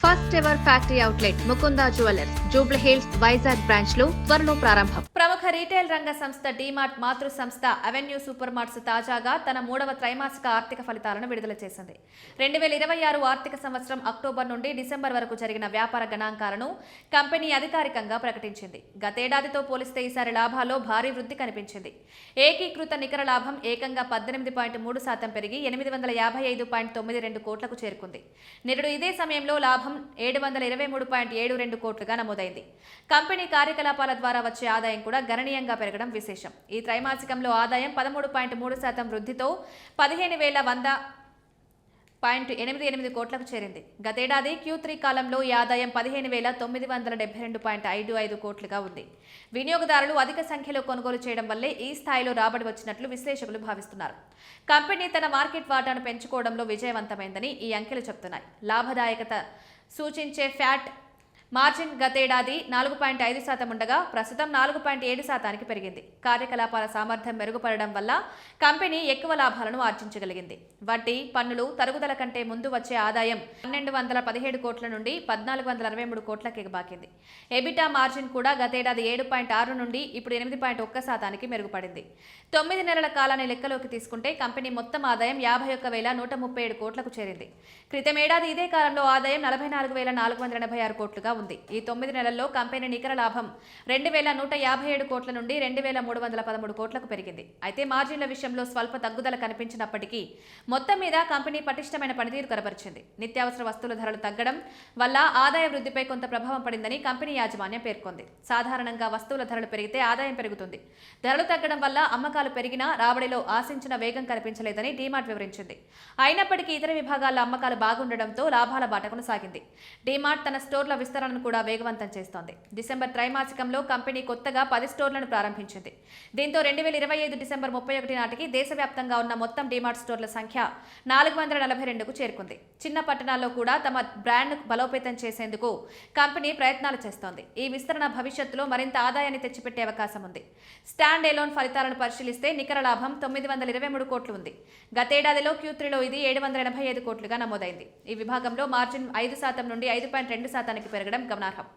First ever factory outlet Mukunda jewellers Jubilee hills Vizag branch లో త్వరలో ప్రారంభం. ప్రముఖ రీటైల్ రంగ సంస్థ డీమార్ట్ మాతృ సంస్థ అవెన్యూ సూపర్ మార్ట్స్ తాజాగా తన 3వ త్రైమాసిక ఆర్థిక ఫలితాలను విడుదల చేసింది. 2026 ఆర్థిక సంవత్సరం అక్టోబర్ నుండి డిసెంబర్ వరకు జరిగిన వ్యాపార గణాంకాలను కంపెనీ అధికారికంగా ప్రకటించింది. గతేడాదితో పోలిస్తే ఈసారి లాభాల్లో భారీ వృద్ధి కనిపించింది. ఏకీకృత నికర లాభం ఏకంగా 18.3% పెరిగి 855.92 కోట్లకు చేరుకుంది. నిరుడు ఇదే సమయంలో లాభం 723.72 కోట్లుగా నమోదైంది. కంపెనీ కార్యకలాపాల ద్వారా వచ్చే ఆదాయం కూడా గణనీయంగా పెరగడం విశేషం. ఈ త్రైమాసికంలో ఆదాయం 13.3% వృద్ధితో 15,100.88 కోట్లకు చేరింది. గతేడాది Q3 కాలంలో ఈ ఆదాయం 15,972.55 కోట్లుగా ఉంది. వినియోగదారులు అధిక సంఖ్యలో కొనుగోలు చేయడం వల్లే ఈ స్థాయిలో రాబడి వచ్చినట్లు విశ్లేషకులు భావిస్తున్నారు. కంపెనీ తన మార్కెట్ వాటాను పెంచుకోవడంలో విజయవంతమైందని ఈ అంకెలు చెబుతున్నాయి. లాభదాయకత సూచించే ఫ్యాట్ మార్జిన్ గతేడాది 4.5% ఉండగా ప్రస్తుతం 4.7%కి పెరిగింది. కార్యకలాపాల సామర్థ్యం మెరుగుపడడం వల్ల కంపెనీ ఎక్కువ లాభాలను ఆర్జించగలిగింది. వడ్డీ, పన్నులు తరుగుదల కంటే ముందు వచ్చే ఆదాయం 1217 కోట్ల నుండి 1463 కోట్లకి బాకింది. ఎబిటా మార్జిన్ కూడా గతేడాది 7.6 నుండి ఇప్పుడు 8.1%కి మెరుగుపడింది. 9 నెలల కాలాన్ని లెక్కలోకి తీసుకుంటే కంపెనీ మొత్తం ఆదాయం 51,137 కోట్లకు చేరింది. క్రితమేడాది ఇదే కాలంలో ఆదాయం 44,486 కోట్లుగా ఉంది. ఈ 9 నెలల్లో కంపెనీ నికర లాభం 2,157 కోట్ల నుండి 2,313 కోట్లకు పెరిగింది. అయితే మార్జిన్ల విషయంలో స్వల్ప తగ్గుదల కనిపించినప్పటికీ మొత్తం మీద కంపెనీ పటిష్టమైన పనితీరు కనబరిచింది. నిత్యావసర వస్తువుల ధరలు తగ్గడం వల్ల ఆదాయ వృద్ధిపై కొంత ప్రభావం పడిందని కంపెనీ యాజమాన్యం పేర్కొంది. సాధారణంగా వస్తువుల ధరలు పెరిగితే ఆదాయం పెరుగుతుంది. ధరలు తగ్గడం వల్ల అమ్మకాలు పెరిగినా రాబడిలో ఆశించిన వేగం కనిపించలేదని డీమార్ట్ వివరించింది. అయినప్పటికీ ఇతర విభాగాల అమ్మకాలు బాగుండడంతో లాభాల బాట కొనసాగింది. డీమార్ట్ తన స్టోర్ల విస్తరణను కూడా వేగవంతం చేస్తోంది. డిసెంబర్ త్రైమాసికంలో కంపెనీ కొత్తగా 10 స్టోర్లను ప్రారంభించింది. దీంతో 2025 డిసెంబర్ 31 నాటికి దేశవ్యాప్తంగా ఉన్న మొత్తం డీమార్ట్ స్టోర్ల సంఖ్య 442కు చేరుకుంది. చిన్న పట్టణాల్లో కూడా తమ బ్రాండ్ను బలోపేతం చేసేందుకు కంపెనీ ప్రయత్నాలు చేస్తోంది. ఈ విస్తరణ భవిష్యత్తులో మరింత ఆదాయాన్ని తెచ్చిపెట్టే అవకాశం ఉంది. స్టాండ్ ఎలోన్ ఫలితాలను పరిశీలిస్తే నికర లాభం 923 కోట్లు ఉంది. గతేడాదిలో Q3లో ఇది 785 కోట్లుగా నమోదైంది. ఈ విభాగంలో మార్జిన్ 5% నుండి 5.2%కి పెరగడం గమనార్హం.